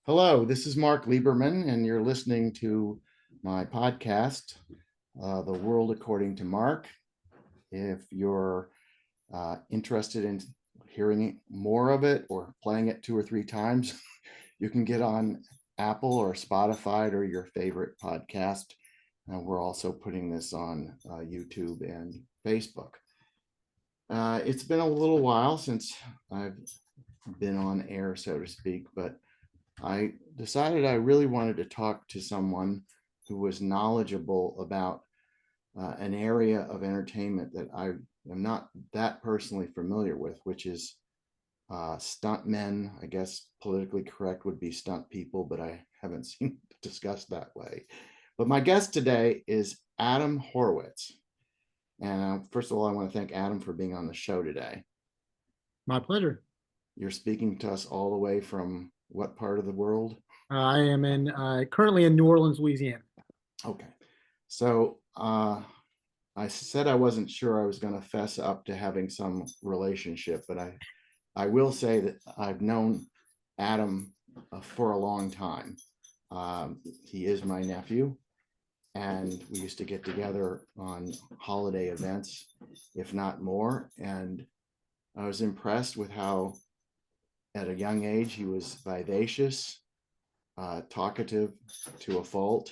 Hello, this is Mark Lieberman, and you're listening to my podcast, The World According to Mark. If you're interested in hearing more of it or playing it 2 or 3 times, you can get on Apple or Spotify or your favorite podcast. We're also putting this on YouTube and Facebook. It's been a little while since I've been on air, so to speak, but I decided I really wanted to talk to someone who was knowledgeable about an area of entertainment that I am not that personally familiar with, which is stunt men. I guess politically correct would be stunt people, but I haven't seen it discussed that way. But my guest today is Adam Horwitz. And first of all, I want to thank Adam for being on the show today. My pleasure. You're speaking to us all the way from what part of the world? I am currently in New Orleans, Louisiana. Okay. So I said I wasn't sure I was going to fess up to having some relationship, but I will say that I've known Adam for a long time. He is my nephew, and we used to get together on holiday events, if not more. And I was impressed with how, at a young age, he was vivacious, talkative to a fault.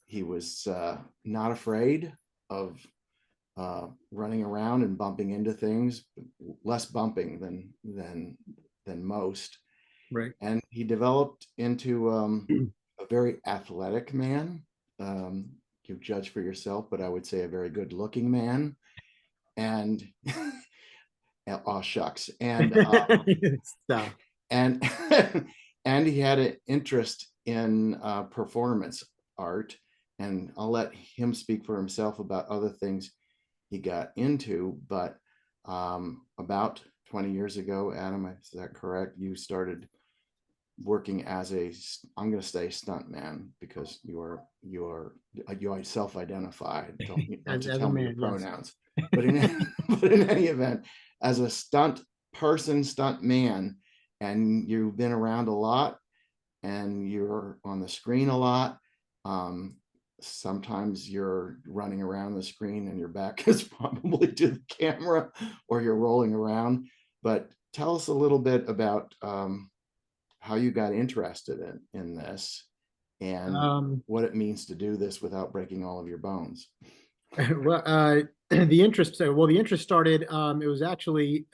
He was not afraid of running around and bumping into things, less bumping than most. Right. And he developed into a very athletic man. You judge for yourself, but I would say a very good-looking man. And oh shucks, and and and he had an interest in performance art, and I'll let him speak for himself about other things he got into. But about 20 years ago, Adam, is that correct? You started working as I'm going to say stunt man, because you self-identify. Don't tell me your pronouns. Yes. but in any event, as a stunt person, stunt man, and you've been around a lot, and you're on the screen a lot. Sometimes you're running around the screen and your back is probably to the camera, or you're rolling around. But tell us a little bit about how you got interested in this, and what it means to do this without breaking all of your bones. Well, the interest started. It was actually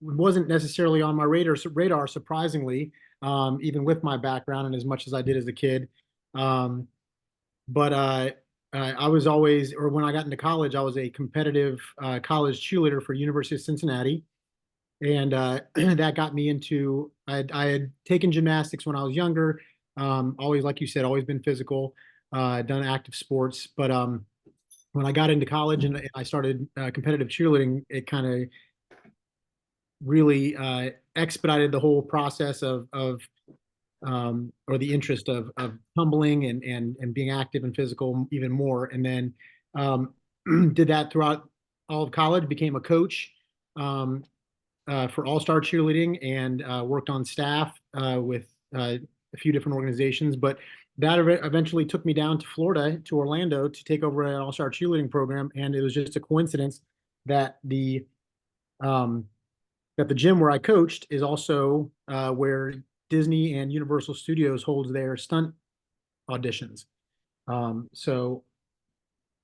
wasn't necessarily on my radar, surprisingly, even with my background and as much as I did as a kid. But I was always, or when I got into college, I was a competitive college cheerleader for University of Cincinnati. And that got me into, I had taken gymnastics when I was younger. Always, like you said, always been physical, done active sports. But when I got into college and I started competitive cheerleading, it kind of really expedited the whole process of or the interest of tumbling and being active and physical even more. And then did that throughout all of college, became a coach for All-Star Cheerleading, and worked on staff with a few different organizations. But that eventually took me down to Florida, to Orlando, to take over an All-Star Cheerleading program. And it was just a coincidence that the gym where I coached is also where Disney and Universal Studios holds their stunt auditions. So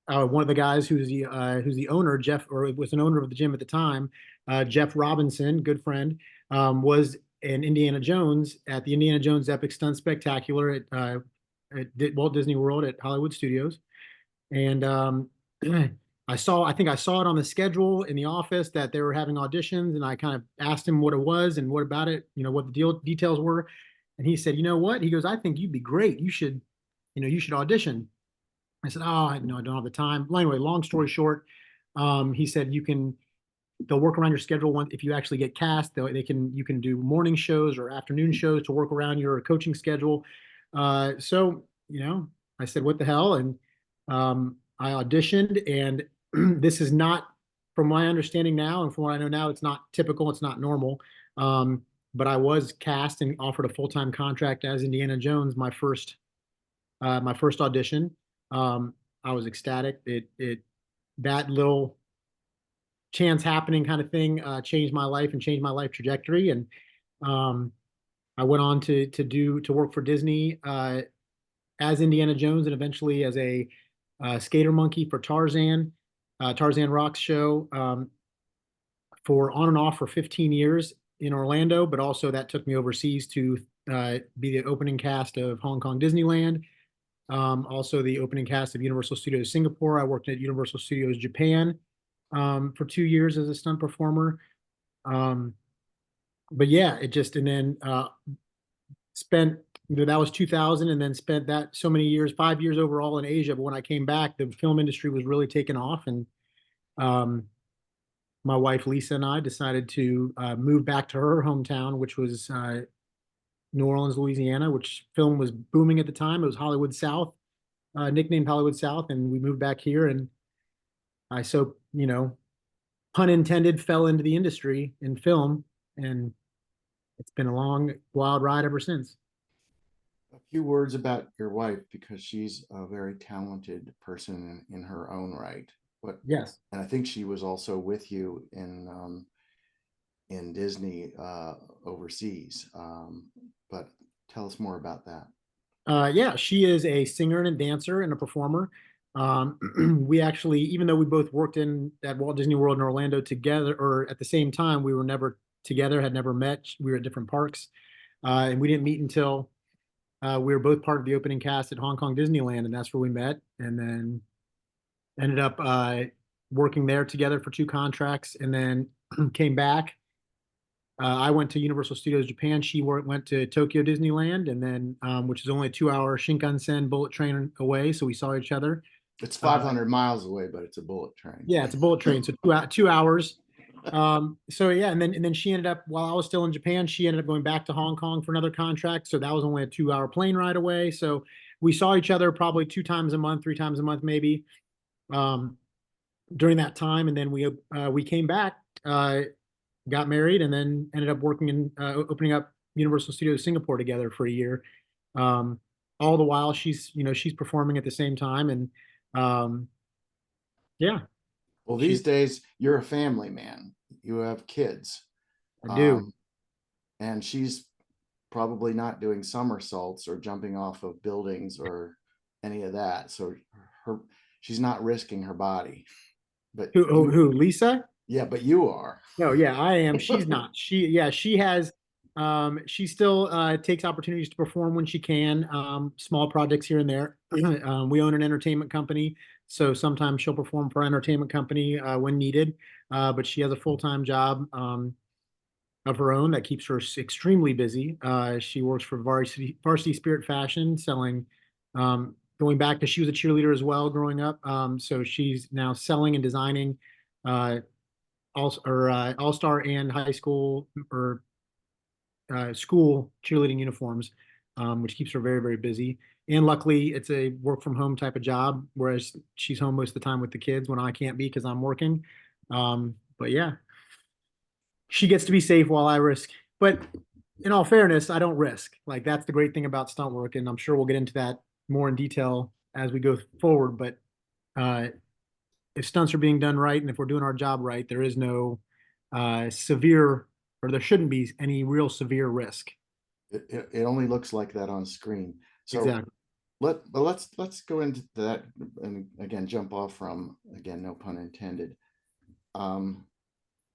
one of the guys who's the owner, Jeff, or was an owner of the gym at the time, Jeff Robinson, good friend, was in Indiana Jones at the Indiana Jones Epic Stunt Spectacular at Walt Disney World at Hollywood Studios. And I think I saw it on the schedule in the office that they were having auditions, and I kind of asked him what it was and what about it, what the details were. And he said, you know what? He goes, I think you'd be great. You should audition. I said, oh, I don't have the time. Well, anyway, long story short, he said they'll work around your schedule. If you actually get cast, you can do morning shows or afternoon shows to work around your coaching schedule. So I said, what the hell? And I auditioned, and this is not, from my understanding now and from what I know now, it's not typical, it's not normal. but I was cast and offered a full-time contract as Indiana Jones. My first audition. Um, I was ecstatic. That little chance happening kind of thing changed my life and changed my life trajectory. And um, I went on to work for Disney as Indiana Jones and eventually as a skater monkey for Tarzan Rocks show for on and off for 15 years in Orlando, but also that took me overseas to be the opening cast of Hong Kong Disneyland. Also the opening cast of Universal Studios Singapore. I worked at Universal Studios Japan for 2 years as a stunt performer. Um, but yeah, it just, and then spent, that was 2000, and then spent that so many years, 5 years overall in Asia. But when I came back, the film industry was really taking off. And um, my wife, Lisa, and I decided to move back to her hometown, which was New Orleans, Louisiana, which film was booming at the time. It was Hollywood South, nicknamed Hollywood South. And we moved back here, and pun intended, fell into the industry in film, and it's been a long, wild ride ever since. A few words about your wife, because she's a very talented person in her own right. What, Yes. and I think she was also with you in Disney overseas. But tell us more about that. Yeah, she is a singer and a dancer and a performer. We actually, even though we both worked at Walt Disney World in Orlando together, or at the same time, we were never together, had never met. We were at different parks, and we didn't meet until we were both part of the opening cast at Hong Kong Disneyland, and that's where we met. And then ended up working there together for 2 contracts, and then came back. I went to Universal Studios Japan. She went to Tokyo Disneyland, and then which is only a 2 hour Shinkansen bullet train away. So we saw each other. It's 500 miles away, but it's a bullet train. Yeah, it's a bullet train, so 2 hours. So yeah, and then she ended up, while I was still in Japan, she ended up going back to Hong Kong for another contract. So that was only a 2 hour plane ride away. So we saw each other probably 2 times a month, 3 times a month, maybe um, during that time. And then we came back, got married, and then ended up working in opening up Universal Studios Singapore together for a year. Um, all the while she's performing at the same time, and um, yeah, Well, these she's days you're a family man. You have kids, I do. um, and she's probably not doing somersaults or jumping off of buildings or any of that. So her she's not risking her body. But you, Who Lisa? yeah, but you are. No, yeah, I am. She's not. She has she still takes opportunities to perform when she can, small projects here and there. We own an entertainment company, so sometimes she'll perform for our entertainment company when needed. But she has a full-time job of her own that keeps her extremely busy. She works for Varsity Spirit Fashion, selling going back to, she was a cheerleader as well growing up. So she's now selling and designing all-star and high school or school cheerleading uniforms, which keeps her very, very busy. And luckily, it's a work from home type of job, whereas she's home most of the time with the kids when I can't be because I'm working. But yeah, she gets to be safe while I risk. But in all fairness, I don't risk. Like, that's the great thing about stunt work, and I'm sure we'll get into that more in detail as we go forward. But uh, if stunts are being done right, and if we're doing our job right, there is no severe, or there shouldn't be any real severe risk. It only looks like that on screen. So Exactly. let's go into that, and again jump off from, again, no pun intended. Um,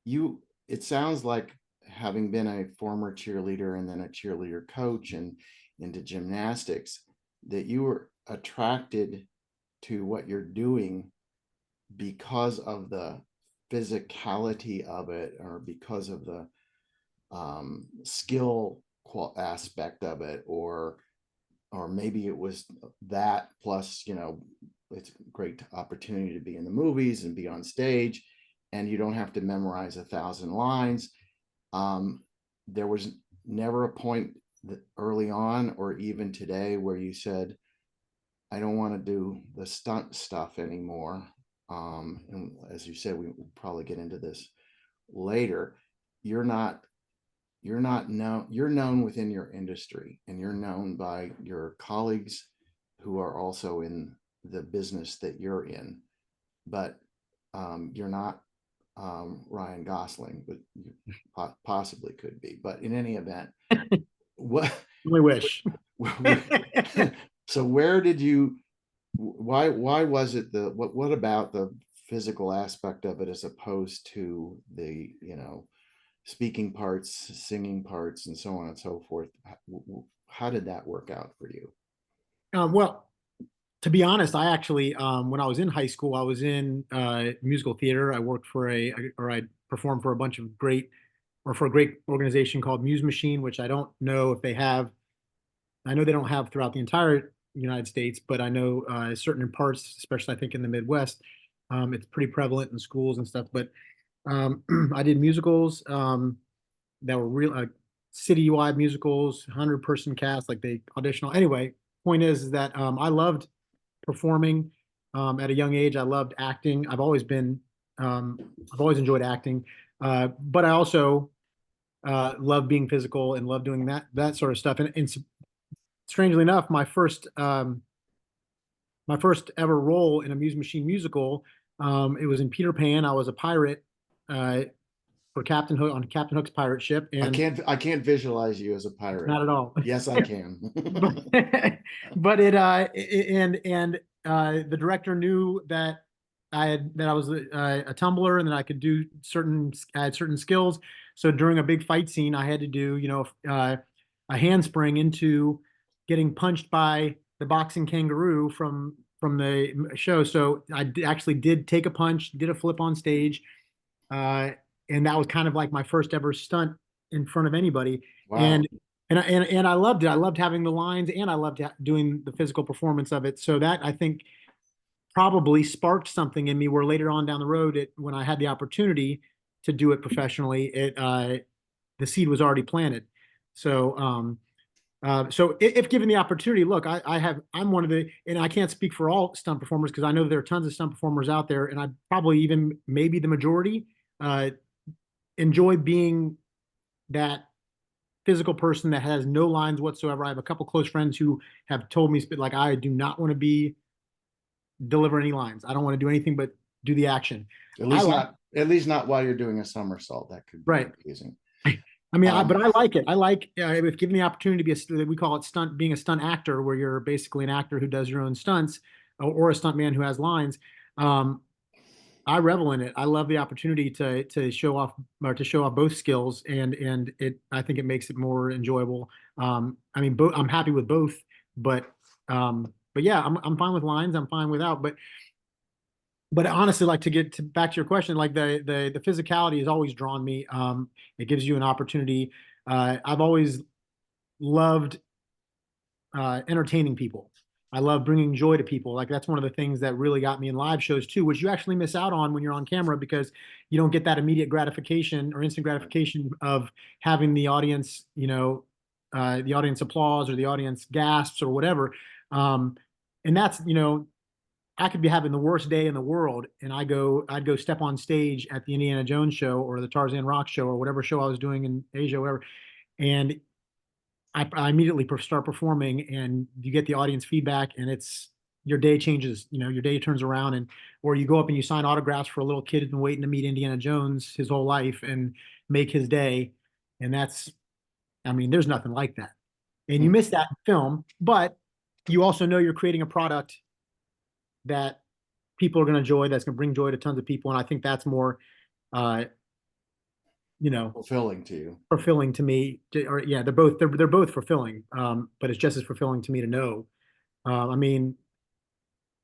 you it sounds like, having been a former cheerleader and then a cheerleader coach and into gymnastics, that you were attracted to what you're doing because of the physicality of it, or because of the skill aspect of it, or maybe it was that plus, it's a great opportunity to be in the movies and be on stage, and you don't have to memorize 1,000 lines. There was never a point that early on, or even today, where you said, I don't want to do the stunt stuff anymore. And as you said, we will probably get into this later. You're not you're not known, you're known within your industry, and you're known by your colleagues who are also in the business that you're in, but you're not Ryan Gosling, but you possibly could be. But in any event, what? We wish. So where did you? Why was it the what about the physical aspect of it as opposed to the speaking parts, singing parts, and so on and so forth? How did that work out for you? Well, to be honest, I actually, when I was in high school, I was in musical theater. I worked for I performed for a bunch of for a great organization called Muse Machine, which I don't know if they have. I know they don't have throughout the entire United States, but I know certain parts, especially I think in the Midwest, it's pretty prevalent in schools and stuff. But I did musicals that were real city-wide musicals, 100-person cast, like they auditional. Anyway, point is that I loved performing at a young age. I loved acting. I've always enjoyed acting, but I also love being physical and love doing that sort of stuff. And strangely enough, my first ever role in a Muse Machine musical, it was in Peter Pan. I was a pirate for Captain Hook on Captain Hook's pirate ship, and I can't visualize you as a pirate. not at all. Yes, I can. but the director knew that I was a tumbler and that I could do I had certain skills. So during a big fight scene, I had to do a handspring into getting punched by the boxing kangaroo from the show. So I actually did take a punch, did a flip on stage, and that was kind of like my first ever stunt in front of anybody. Wow. And I loved it. I loved having the lines, and I loved doing the physical performance of it. So that, I think, probably sparked something in me where later on down the road, when I had the opportunity to do it professionally, the seed was already planted. So if given the opportunity, look, I'm one of and I can't speak for all stunt performers because I know there are tons of stunt performers out there, and I probably even maybe the majority enjoy being that physical person that has no lines whatsoever. I have a couple close friends who have told me, like, I do not want to deliver any lines. I don't want to do anything but do the action. At least not while you're doing a somersault. That could be right. Amazing. I mean, but I like it. I like if given the opportunity to be we call it being a stunt actor, where you're basically an actor who does your own stunts, or a stunt man who has lines. I revel in it. I love the opportunity to show off both skills, and I think it makes it more enjoyable. I mean, I'm happy with both, but yeah, I'm fine with lines. I'm fine without, but honestly, like, to get back to your question, like the physicality has always drawn me. It gives you an opportunity. I've always loved entertaining people. I love bringing joy to people. Like, that's one of the things that really got me in live shows too, which you actually miss out on when you're on camera, because you don't get that immediate gratification or instant gratification of having the audience, the audience applause or the audience gasps or whatever. And that's, I could be having the worst day in the world, and I'd go step on stage at the Indiana Jones show or the Tarzan Rock show or whatever show I was doing in Asia, whatever, and I immediately start performing, and you get the audience feedback, and your day changes. Your day turns around, or you go up and you sign autographs for a little kid who's been waiting to meet Indiana Jones his whole life and make his day, and I mean, there's nothing like that. And you miss that in film, but you also know you're creating a product that people are going to enjoy, that's going to bring joy to tons of people, and I think that's more fulfilling to you. Fulfilling to me. Or yeah, they're both fulfilling, but it's just as fulfilling to me to know. I mean,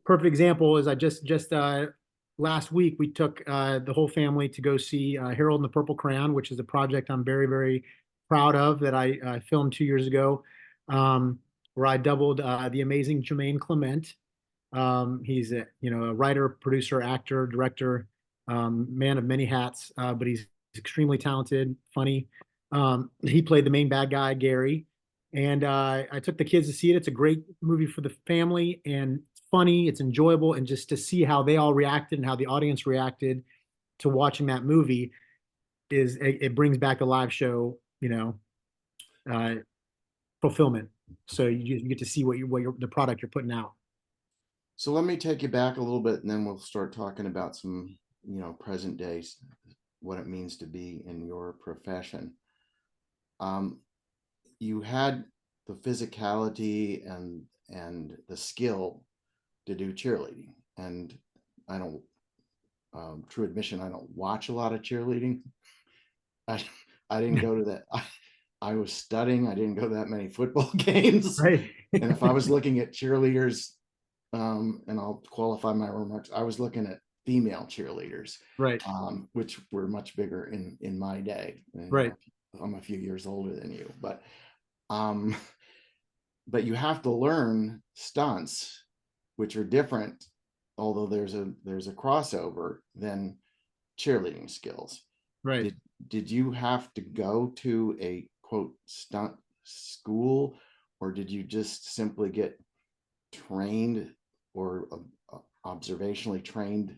perfect example is I just last week we took the whole family to go see Harold and the Purple Crayon, which is a project I'm very, very proud of, that I filmed 2 years ago, where I doubled the amazing Jermaine Clement. He's a writer, producer, actor, director, man of many hats, but he's extremely talented, funny. He played the main bad guy, Gary, and I took the kids to see it. It's a great movie for the family, and it's funny, it's enjoyable, and just to see how they all reacted and how the audience reacted to watching that movie it brings back the live show, you know, uh, fulfillment. So you get to see the product you're putting out. So let me take you back a little bit, and then we'll start talking about some, present days, what it means to be in your profession. Um, you had the physicality and the skill to do cheerleading, and I don't, true admission, I don't watch a lot of cheerleading. I I didn't go to that. I was studying. I didn't go to that many football games. Right. And if I was looking at cheerleaders, and I'll qualify my remarks, I was looking at female cheerleaders, Right. which were much bigger in my day. Right. I'm a few years older than you, um, but you have to learn stunts, which are different, although there's a crossover than cheerleading skills. Right. Did you have to go to a quote stunt school, or did you just simply get trained or observationally trained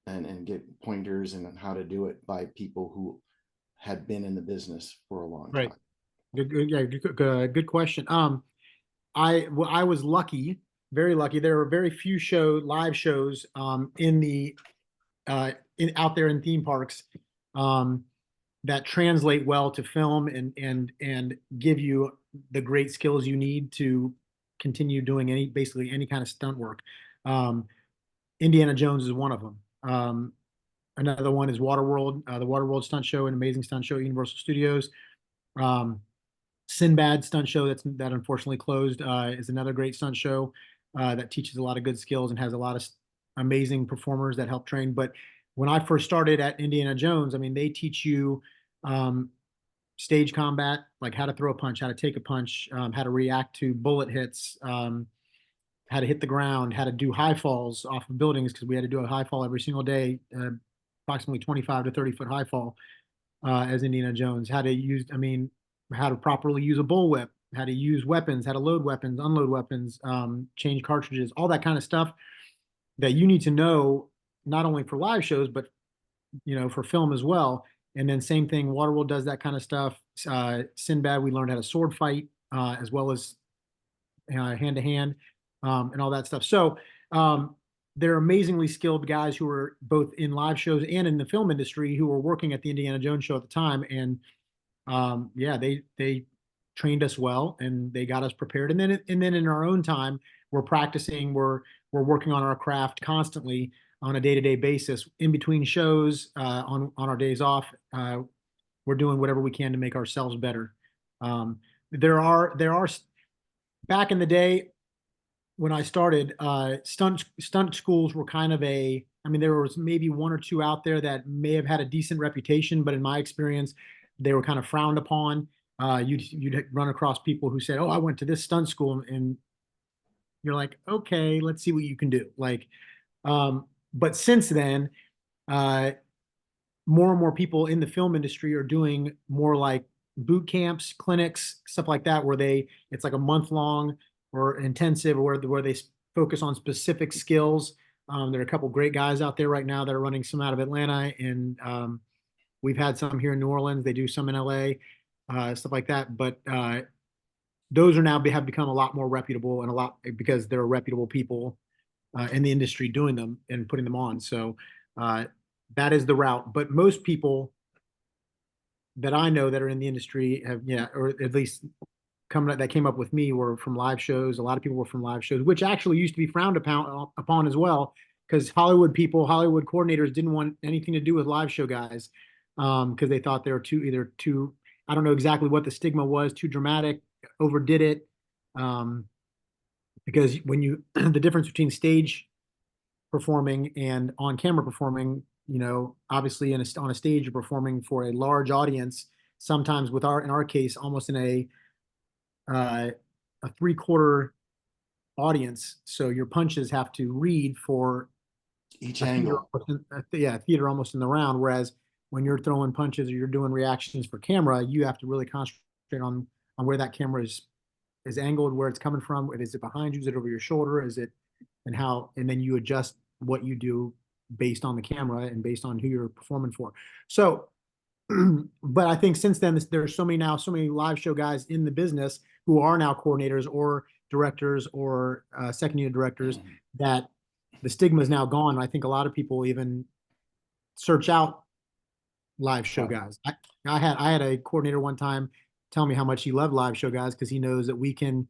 and get pointers and how to do it by people who had been in the business for a long Right. time? Good question. I was lucky, very lucky. There were very few live shows out there in theme parks um, that translate well to film and give you the great skills you need to continue doing basically any kind of stunt work. Um, Indiana Jones is one of them. Another one is Waterworld, the Waterworld stunt show, an amazing stunt show at Universal Studios. Um, Sinbad stunt show that unfortunately closed is another great stunt show that teaches a lot of good skills and has a lot of amazing performers that help train. But when I first started at Indiana Jones, I mean, they teach you um, stage combat, like how to throw a punch, how to take a punch, how to react to bullet hits, how to hit the ground, how to do high falls off of buildings, because we had to do a high fall every single day, approximately 25 to 30-foot high fall as Indiana Jones. How to properly use a bullwhip, how to use weapons, how to load weapons, unload weapons, change cartridges, all that kind of stuff that you need to know not only for live shows, but for film as well. And then same thing, Waterworld does that kind of stuff. Sinbad, we learned how to sword fight as well as hand to hand and all that stuff. So they're amazingly skilled guys who are both in live shows and in the film industry who were working at the Indiana Jones show at the time. And yeah, they trained us well and they got us prepared. And then in our own time, we're practicing, we're working on our craft constantly on a day-to-day basis. In between shows, on our days off, we're doing whatever we can to make ourselves better. There are back in the day when I started, stunt schools were kind of there was maybe one or two out there that may have had a decent reputation, but in my experience, they were kind of frowned upon. You'd run across people who said, "Oh, I went to this stunt school," and you're like, "Okay, let's see what you can do." But since then, uh, more and more people in the film industry are doing more like boot camps, clinics, stuff like that, where it's like a month long or intensive, where they focus on specific skills. There are a couple great guys out there right now that are running some out of Atlanta, and we've had some here in New Orleans. They do some in LA, stuff like that. But those are now have become a lot more reputable and a lot because there are reputable people in the industry doing them and putting them on. So that is the route. But most people that I know that are in the industry have, yeah, or at least that came up with me were from live shows. A lot of people were from live shows, which actually used to be frowned upon as well, because Hollywood coordinators didn't want anything to do with live show guys because they thought they were either too, I don't know exactly what the stigma was, too dramatic, overdid it. Because the difference between stage performing and on camera performing, obviously on a stage you're performing for a large audience, sometimes in our case, almost in a 3/4 audience. So your punches have to read for Each a theater, angle. theater almost in the round. Whereas when you're throwing punches or you're doing reactions for camera, you have to really concentrate on where that camera is angled, where it's coming from. Is it behind you? Is it over your shoulder? And then you adjust what you do based on the camera and based on who you're performing for. So But I think since then, there's so many live show guys in the business who are now coordinators or directors or second unit directors, that the stigma is now gone. I think a lot of people even search out live show Right. guys. I had a coordinator one time tell me how much he loved live show guys because he knows that we can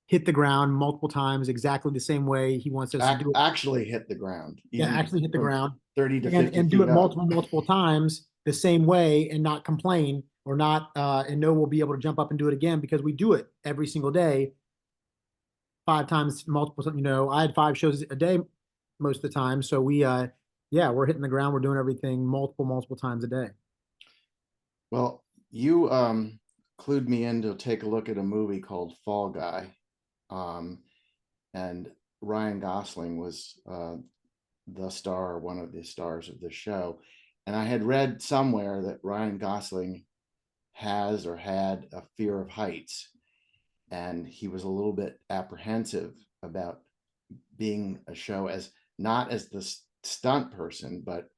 hit the ground multiple times exactly the same way he wants us to do it. Actually hit the ground, Yeah, even actually hit the from ground 30 to and 50 do feet it up. multiple times the same way and not complain or not and know we'll be able to jump up and do it again because we do it every single day, 5 times multiple. I had 5 shows a day most of the time, so yeah, we're hitting the ground, we're doing everything multiple times a day. Well, you clued me in to take a look at a movie called Fall Guy. Um, and Ryan Gosling was the star, one of the stars of the show. And I had read somewhere that Ryan Gosling has or had a fear of heights, and he was a little bit apprehensive about being a show as not as the stunt person, but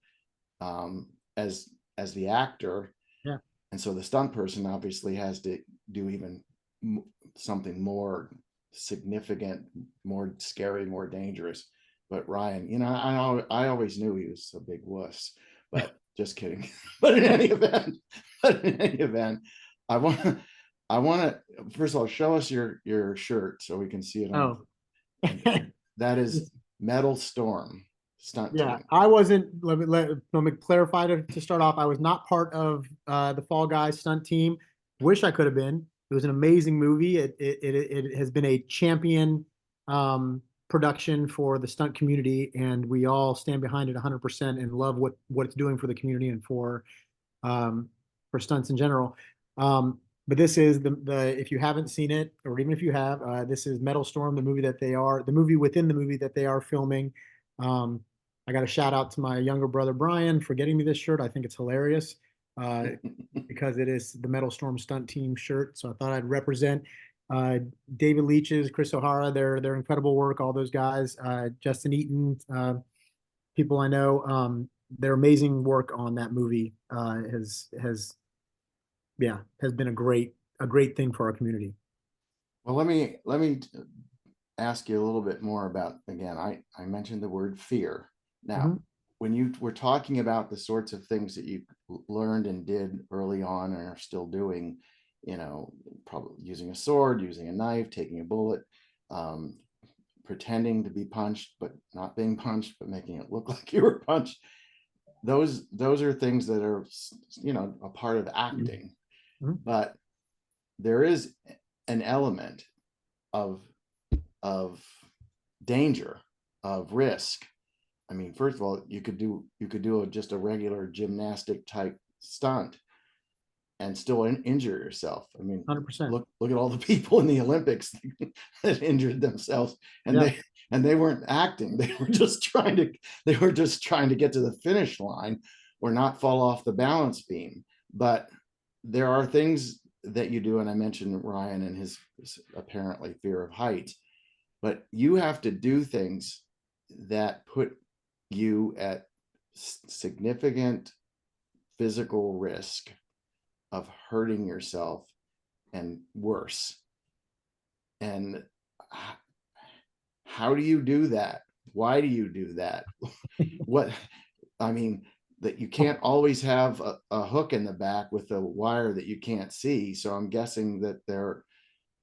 um, as as the actor. Yeah. And so the stunt person obviously has to do even something more significant, more scary, more dangerous. But Ryan, I always knew he was a big wuss, but just kidding. But in any event, I want to, first of all, show us your shirt so we can see it on. Oh. That is Metal Storm stunt Yeah, team. I wasn't. Let me clarify to start off. I was not part of the Fall Guys stunt team. Wish I could have been. It was an amazing movie. It has been a champion production for the stunt community, and we all stand behind it 100% and love what it's doing for the community and um, for stunts in general. But this is the if you haven't seen it, or even if you have, this is Metal Storm, the movie within the movie that they are filming. Um, I got a shout out to my younger brother Brian for getting me this shirt. I think it's hilarious because it is the Metal Storm stunt team shirt. So I thought I'd represent uh, David Leach's, Chris O'Hara, their incredible work, all those guys, Justin Eaton, people I know. Their amazing work on that movie has been a great thing for our community. Well, let me ask you a little bit more about, again, I mentioned the word fear. Now, Mhm. when you were talking about the sorts of things that you learned and did early on and are still doing, probably using a sword, using a knife, taking a bullet, um, pretending to be punched, but not being punched, but making it look like you were punched. Those are things that are, a part of acting. Mhm. But there is an element of of danger, of risk. I mean, first of all, you could do just a regular gymnastic type stunt and still injure yourself. I mean, 100%. look at all the people in the Olympics that injured themselves, and Yeah. they weren't acting. They were just trying to get to the finish line or not fall off the balance beam. But there are things that you do, and I mentioned Ryan and his apparently fear of heights, but you have to do things that put you at significant physical risk of hurting yourself and worse. And how do you do that? Why do you do that? What, I mean, that you can't always have a hook in the back with a wire that you can't see. So I'm guessing that there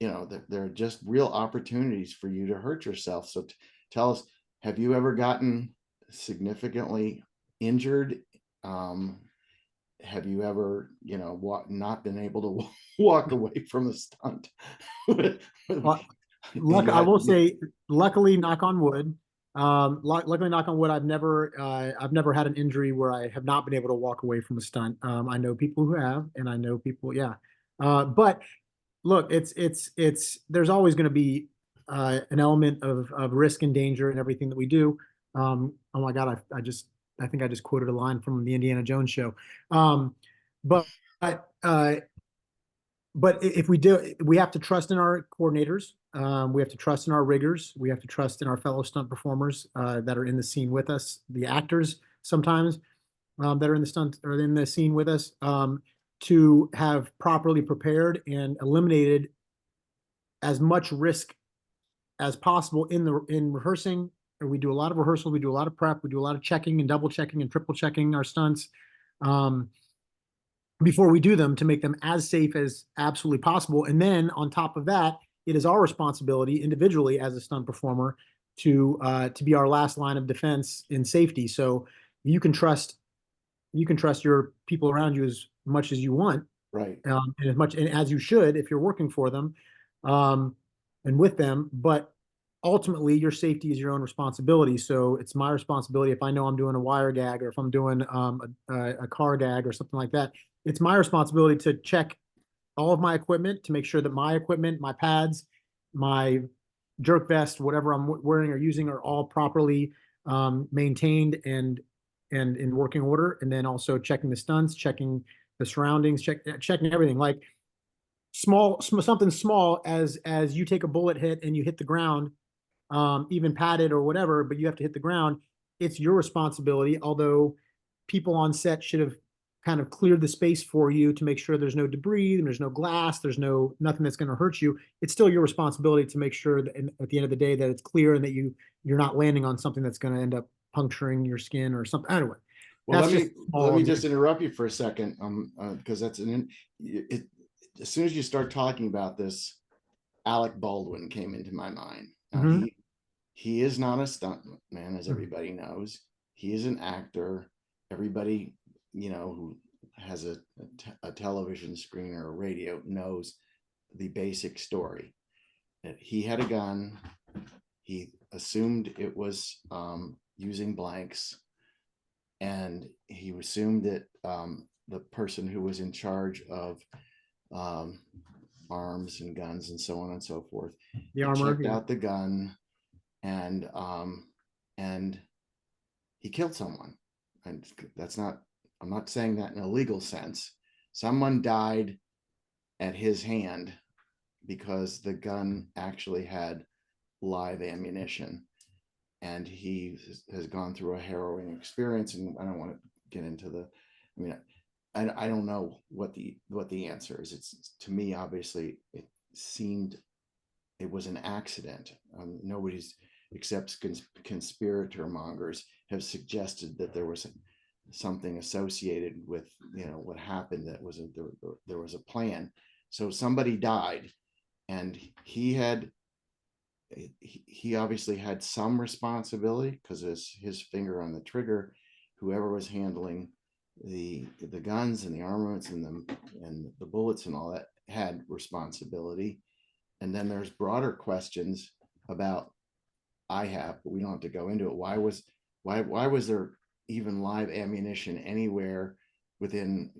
are just real opportunities for you to hurt yourself. So tell us, have you ever gotten significantly injured? Have you ever, not been able to walk away from a stunt? Well, You I had, will say, luckily, knock on wood. Luckily, knock on wood, I've never had an injury where I have not been able to walk away from a stunt. I know people who have, and I know people, yeah. But look, there's always going to be an element of risk and danger in everything that we do. Oh my God, I think I just quoted a line from the Indiana Jones show. But uh, but if we do, we have to trust in our coordinators. We have to trust in our riggers. We have to trust in our fellow stunt performers that are in the scene with us, the actors sometimes. that are in the stunt or in the scene with us, to have properly prepared and eliminated as much risk as possible in rehearsing. We do a lot of rehearsal, we do a lot of prep, we do a lot of checking and double checking and triple checking our stunts before we do them to make them as safe as absolutely possible. And then on top of that, it is our responsibility individually as a stunt performer to be our last line of defense in safety. So you can trust your people around you as much as you want, Right. and as much and as you should if you're working for them, and with them. But ultimately, your safety is your own responsibility. So it's my responsibility if I know I'm doing a wire gag or if I'm doing a car gag or something like that. It's my responsibility to check all of my equipment to make sure that my equipment, my pads, my jerk vest, whatever I'm wearing or using, are all properly maintained and in working order. And then also checking the stunts, checking the surroundings, checking everything. Like something small as you take a bullet hit and you hit the ground, even padded or whatever, but you have to hit the ground. It's your responsibility. Although people on set should have kind of cleared the space for you to make sure there's no debris, and there's no glass, there's nothing that's going to hurt you. It's still your responsibility to make sure that at the end of the day that it's clear and that you're not landing on something that's going to end up puncturing your skin or something. Anyway, Well, that's let me just interrupt you for a second, because that's as soon as you start talking about this, Alec Baldwin came into my mind. Now, he is not a stunt man, as everybody knows. He is an actor. Everybody, who has a television screen or a radio knows the basic story. He had a gun. He assumed it was using blanks, and he assumed that the person who was in charge of arms and guns and so on and so forth, the armor, checked out the gun, and he killed someone. And I'm not saying that in a legal sense. Someone died at his hand because the gun actually had live ammunition, and he has gone through a harrowing experience. And I don't want to get into I don't know what the answer is. It's, to me, obviously it seemed it was an accident. Nobody's except conspirator mongers have suggested that there was something associated with what happened, that there was a plan. So somebody died, and he obviously had some responsibility because it's his finger on the trigger. Whoever was handling the guns and the armaments and the bullets and all that had responsibility. And then there's broader questions about but we don't have to go into it. Why was there even live ammunition anywhere within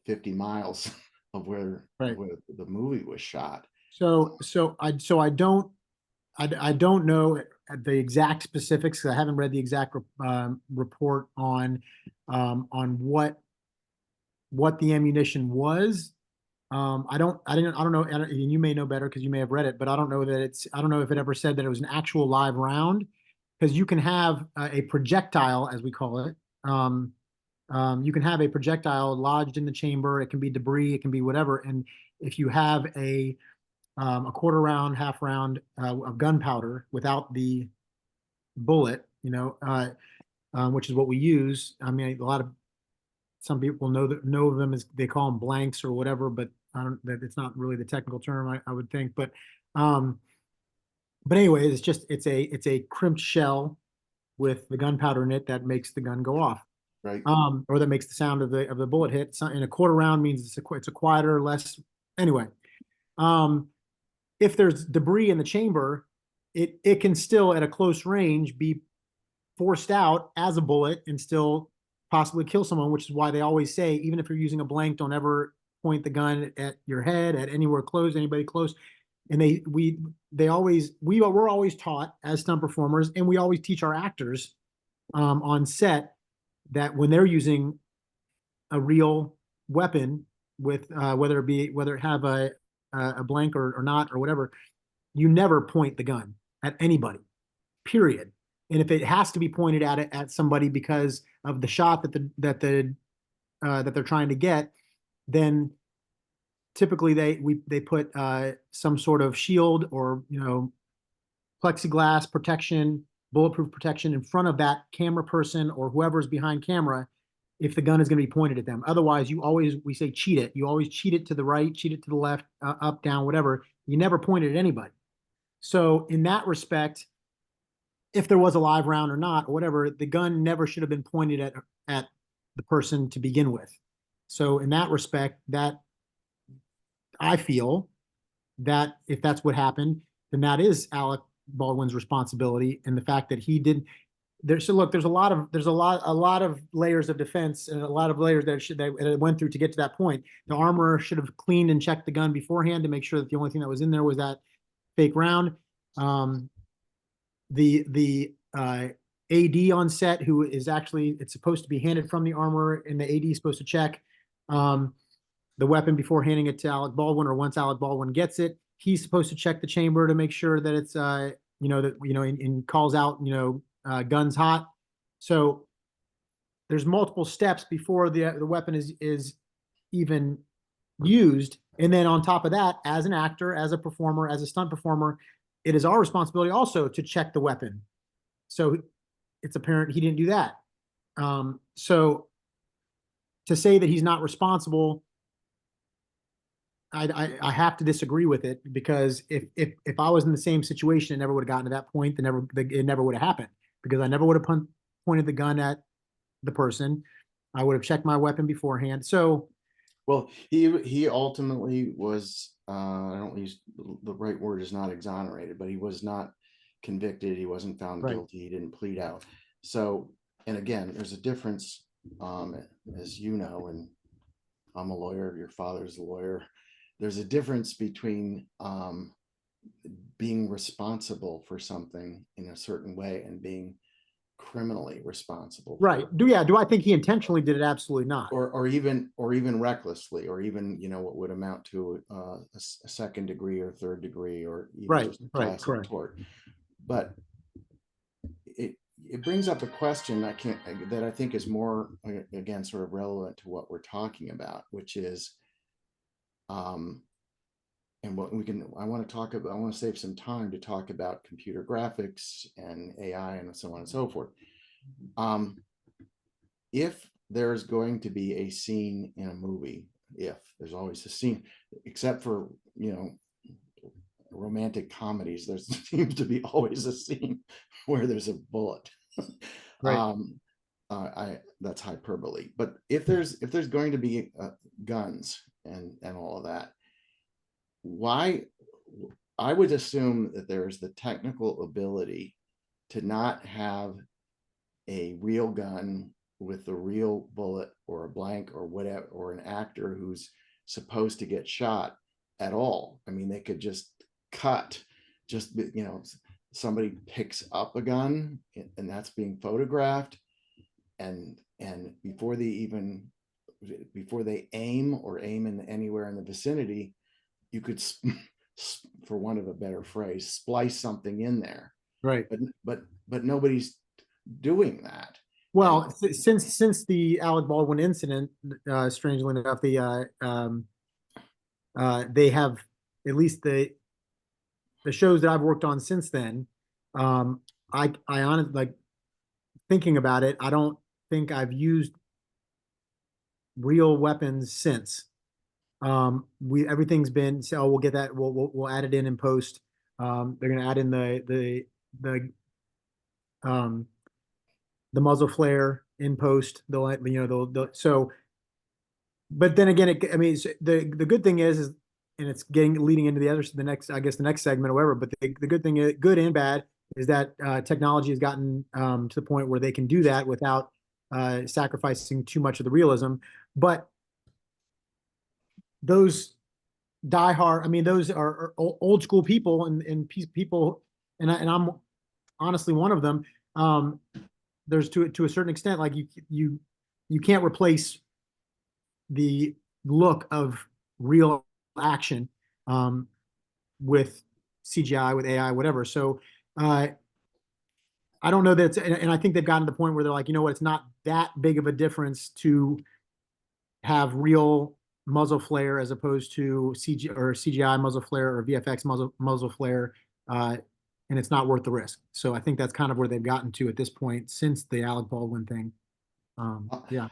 50 miles of where the movie was shot? So I don't know the exact specifics. I haven't read the exact report on what the ammunition was. I don't know, and you may know better because you may have read it, but I don't know if it ever said that it was an actual live round, because you can have a projectile, as we call it. You can have a projectile lodged in the chamber. It can be debris, it can be whatever. And if you have a quarter round, half round of gunpowder without the bullet, which is what we use. I mean, some people know them as, they call them blanks or whatever, but it's not really the technical term, I would think. But anyway, it's a crimped shell with the gunpowder in it that makes the gun go off. Right. Or that makes the sound of the bullet hit. And a quarter round means it's a quieter, less. Anyway, if there's debris in the chamber, it can still at a close range be forced out as a bullet and still possibly kill someone, which is why they always say, even if you're using a blank, don't ever point the gun at your head, at anybody close. And we're always taught as stunt performers, and we always teach our actors on set that when they're using a real weapon, with whether it have a blank or not or whatever, you never point the gun at anybody, period. and if it has to be pointed at somebody because of the shot that they're trying to get, then typically they put some sort of shield or plexiglass protection, bulletproof protection in front of that camera person or whoever's behind camera if the gun is going to be pointed at them. Otherwise, we say cheat it. You always cheat it to the right, cheat it to the left, up, down, whatever. You never point it at anybody. So in that respect, if there was a live round or not, or whatever, the gun never should have been pointed at the person to begin with. So in that respect, that I feel that if that's what happened, then that is Alec Baldwin's responsibility. And the fact that he didn't so look, there's a lot of layers of defense and a lot of layers that it went through to get to that point. The armorer should have cleaned and checked the gun beforehand to make sure that the only thing that was in there was that fake round. The AD on set, who is actually, it's supposed to be handed from the armorer, and the AD is supposed to check the weapon before handing it to Alec Baldwin, or once Alec Baldwin gets it, he's supposed to check the chamber to make sure that it's and calls out guns hot. So there's multiple steps before the weapon is even used. And then on top of that, as an actor, as a performer, as a stunt performer, it is our responsibility also to check the weapon. So it's apparent he didn't do that. So to say that he's not responsible, I have to disagree with it, because if I was in the same situation, it never would have gotten to that point. It never would have happened, because I never would have pointed the gun at the person. I would have checked my weapon beforehand. So, well, he ultimately was, I don't use the right word, is not exonerated, but he was not convicted. He wasn't found guilty. He didn't plead out. So, and again, there's a difference, as you know, and I'm a lawyer, your father's a lawyer. There's a difference between being responsible for something in a certain way and being criminally responsible. Right. Do I think he intentionally did it? Absolutely not. Or even recklessly, or even what would amount to a second degree or third degree, or even just a classic tort. But it brings up a question that I think is more, again, sort of relevant to what we're talking about, which is and what I want to save some time to talk about computer graphics and AI and so on and so forth. If there's going to be a scene in a movie, if there's always a scene, except for romantic comedies, there seems to be always a scene where there's a bullet. Right. That's hyperbole, but if there's going to be guns and all of that, why? I would assume that there's the technical ability to not have a real gun with a real bullet or a blank or whatever, or an actor who's supposed to get shot at all. I mean, they could just cut, somebody picks up a gun and that's being photographed, and before they aim in anywhere in the vicinity, you could, for want of a better phrase, splice something in there. Right. But nobody's doing that. Well, since the Alec Baldwin incident, strangely enough, they have, at least the shows that I've worked on since then. I honestly, like, thinking about it, I don't think I've used real weapons since. Everything's been, so we'll get that, we'll add it in post. They're gonna add in the muzzle flare in post. So, but then again, the good thing is, and it's leading into the next segment or whatever. But the good thing is, good and bad, is that technology has gotten to the point where they can do that without sacrificing too much of the realism. But those diehard, those are old school people and people, and I'm honestly one of them. There's to a certain extent, like you can't replace the look of real action with CGI, with AI, whatever. So I don't know that it's, and I think they've gotten to the point where they're like, you know what, it's not that big of a difference to have real muzzle flare as opposed to CG or CGI muzzle flare or VFX muzzle flare, and it's not worth the risk. So I think that's kind of where they've gotten to at this point since the Alec Baldwin thing. Yeah.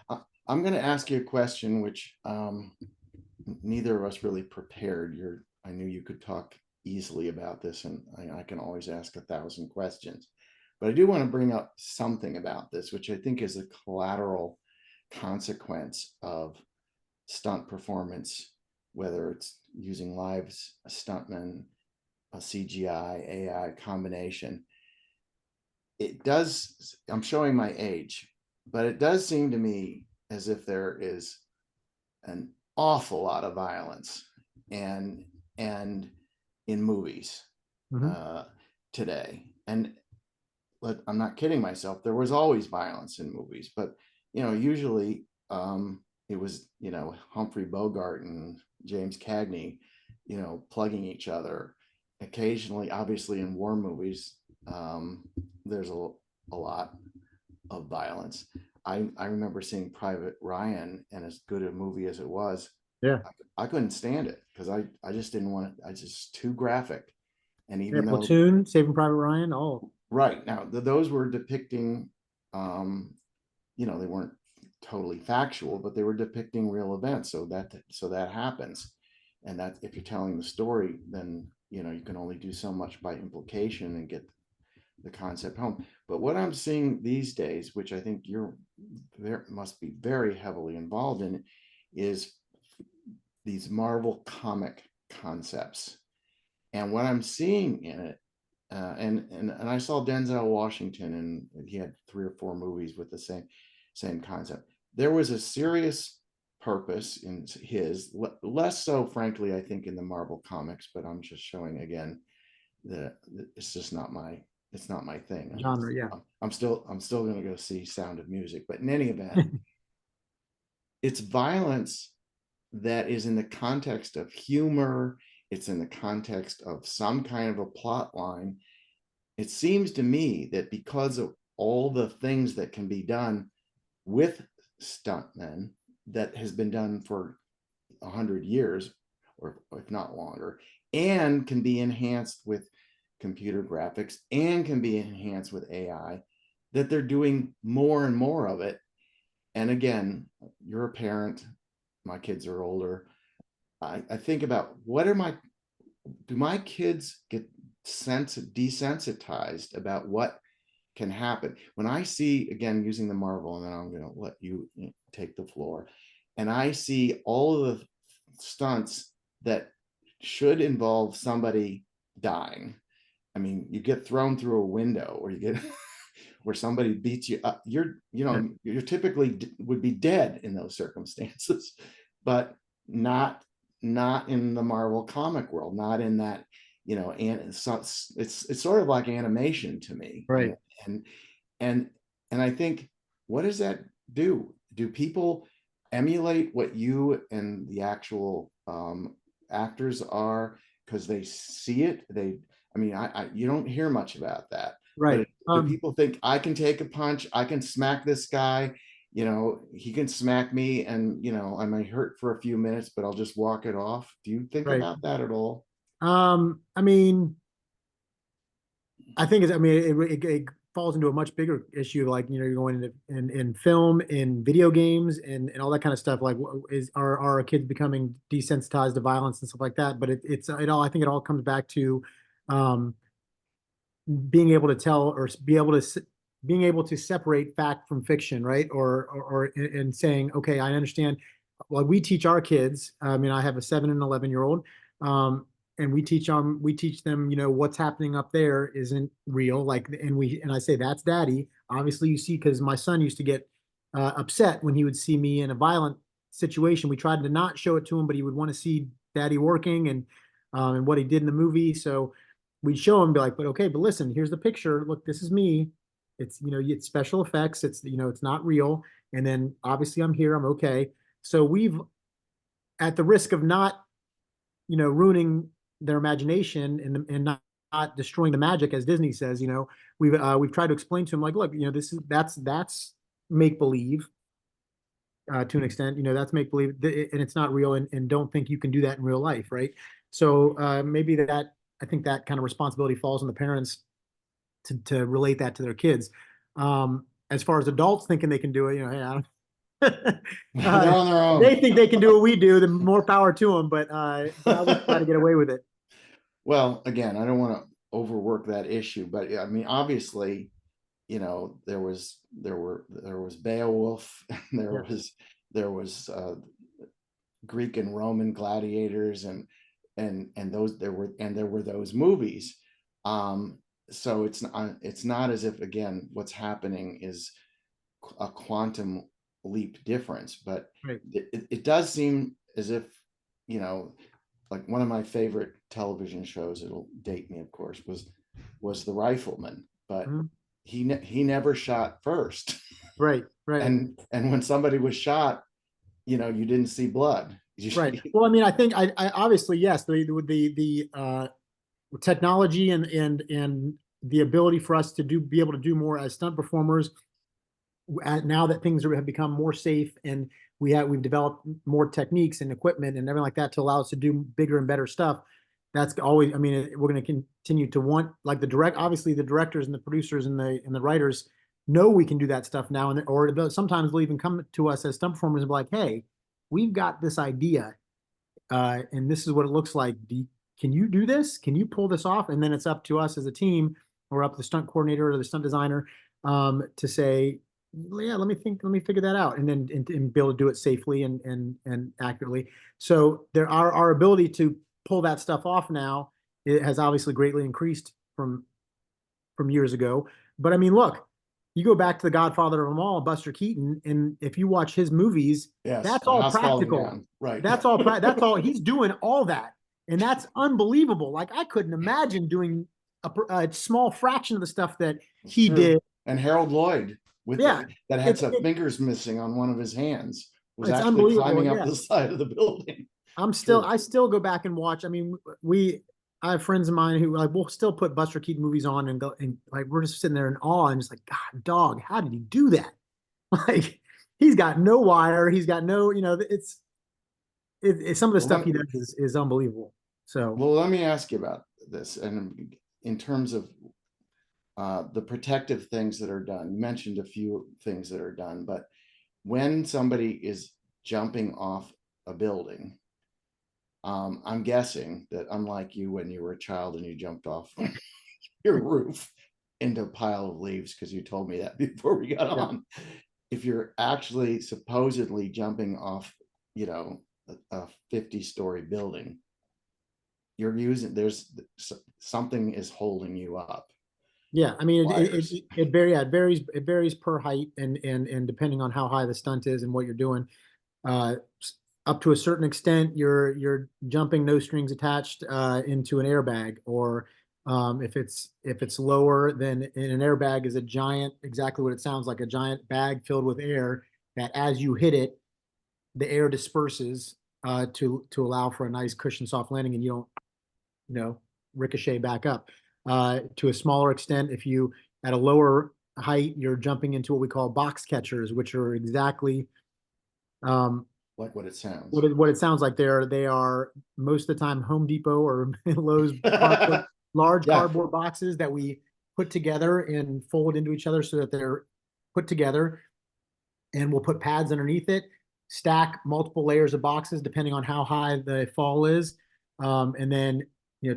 I'm going to ask you a question, which neither of us really prepared. I knew you could talk easily about this, and I can always ask 1,000 questions. But I do want to bring up something about this, which I think is a collateral consequence of stunt performance, whether it's using live stuntmen, a CGI, AI combination. It does, I'm showing my age, but it does seem to me as if there is an awful lot of violence and in movies today. And I'm not kidding myself, there was always violence in movies, but usually it was Humphrey Bogart and James Cagney plugging each other. Occasionally, obviously in war movies, there's a lot of violence. I remember seeing Private Ryan, and as good a movie as it was, Yeah. I couldn't stand it because I just didn't want it. I just too graphic. And even though Platoon, Saving Private Ryan, all right now those were depicting, they weren't totally factual, but they were depicting real events. So that happens, and that if you're telling the story, then you can only do so much by implication and get the concept home. But what I'm seeing these days, which I think must be very heavily involved in, is these Marvel comic concepts. And what I'm seeing in it, and I saw Denzel Washington, and he had 3 or 4 movies with the same concept. There was a serious purpose in his, less so, frankly, I think, in the Marvel comics. But I'm just showing again that it's just not my thing. genre. Yeah. I'm still going to go see Sound of Music. But in any event, it's violence that is in the context of humor. It's in the context of some kind of a plot line. It seems to me that because of all the things that can be done with stuntmen that has been done for 100 years, or if not longer, and can be enhanced with computer graphics and can be enhanced with AI, that they're doing more and more of it. And again, you're a parent, my kids are older. I think about do my kids get desensitized about what can happen when I see, again, using the Marvel, and then I'm going to let you take the floor, and I see all of the stunts that should involve somebody dying. I mean, you get thrown through a window, or you get where somebody beats you up. You're typically would be dead in those circumstances, but not in the Marvel comic world, not in that, and it's sort of like animation to me, Right. And I think, what does that do? Do people emulate what you and the actual actors are because they see it? You don't hear much about that. Right. But do people think, I can take a punch, I can smack this guy, he can smack me, and I may hurt for a few minutes, but I'll just walk it off? Do you think about that at all? I mean, I think it falls into a much bigger issue, like, you're going into in film, in video games, and all that kind of stuff. Like, are our kids becoming desensitized to violence and stuff like that? But I think it all comes back to being able to tell, or being able to separate fact from fiction, right? Or and saying, okay, I understand. Well, we teach our kids. I mean, I have a 7 and 11-year-old. And we teach them, what's happening up there isn't real. Like, and I say, that's daddy. Obviously, you see, because my son used to get upset when he would see me in a violent situation. We tried to not show it to him, but he would want to see daddy working and what he did in the movie. So we'd show him, be like, but listen, here's the picture. Look, this is me. It's, it's special effects. It's, it's not real. And then obviously I'm here. I'm okay. So we've, at the risk of not, ruining their imagination and not not destroying the magic, as Disney says. We've tried to explain to him, like, look, that's make believe, to an extent. That's make believe, and it's not real, and don't think you can do that in real life, right? So maybe that I think that kind of responsibility falls on the parents to relate that to their kids. As far as adults thinking they can do it, hey, I don't, They're on their they own. think they can do what we do, the more power to them. But I would try to get away with it. Well, again, I don't want to overwork that issue, but I mean, obviously, there was Beowulf, Yeah, there was Greek and Roman gladiators, and there were those movies. So it's not as if, again, what's happening is a quantum leap difference, but right. it does seem as if, you know, like one of my favorite television shows, it'll date me, of course, was The Rifleman, but Mhm. he never shot first. Right, right, And when somebody was shot, you didn't see blood. right. Well, I mean, I think I obviously, yes, the technology and the ability for us to be able to do more as stunt performers, now that things have become more safe, and we've developed more techniques and equipment and everything like that to allow us to do bigger and better stuff. That's always, I mean, we're going to continue to want, like, obviously the directors and the producers and the writers know we can do that stuff now, or sometimes they'll even come to us as stunt performers and be like, hey, we've got this idea, and this is what it looks like. Can you do this? Can you pull this off? And then it's up to us as a team, or up to the stunt coordinator or the stunt designer, to say, yeah, let me figure that out, and then and be able to do it safely and accurately. So our ability to pull that stuff off now, it has obviously greatly increased from years ago. But I mean, look, you go back to the Godfather of them all, Buster Keaton, and if you watch his movies, Yes, that's the all house falling practical. down. Right. That's all he's doing, all that, and that's unbelievable. Like, I couldn't imagine doing a small fraction of the stuff that It's he true. did. And Harold Lloyd Yeah, that had it's some it, fingers missing on one of his hands was it's actually unbelievable. climbing up Yeah, the side of the building. I True. still go back and watch. I mean, I have friends of mine who, like, will still put Buster Keaton movies on and go, and like, we're just sitting there in awe and just like, God, dog, how did he do that? Like, he's got no wire, he's got no, some of the Well, stuff he does is unbelievable. So let me ask you about this. And in terms of the protective things that are done, you mentioned a few things that are done, but when somebody is jumping off a building, I'm guessing that, unlike you when you were a child and you jumped off your roof into a pile of leaves, because you told me that before we got yeah, on, if you're actually supposedly jumping off, a 50-story building, there's something is holding you up. yeah. I mean, Wires. it varies per height, and depending on how high the stunt is and what you're doing. Uh, Up to a certain extent, you're jumping no strings attached, into an airbag, or if it's lower, then in an airbag is a giant, exactly what it sounds like, a giant bag filled with air that, as you hit it, the air disperses, to allow for a nice cushion soft landing, and you don't, ricochet back up. To a smaller extent, if you at a lower height, you're jumping into what we call box catchers, which are exactly, um, Like what it sounds. what it sounds like. They are most of the time Home Depot or Lowe's cardboard, large Yeah. cardboard boxes that we put together and fold into each other so that they're put together, and we'll put pads underneath it, stack multiple layers of boxes depending on how high the fall is, and then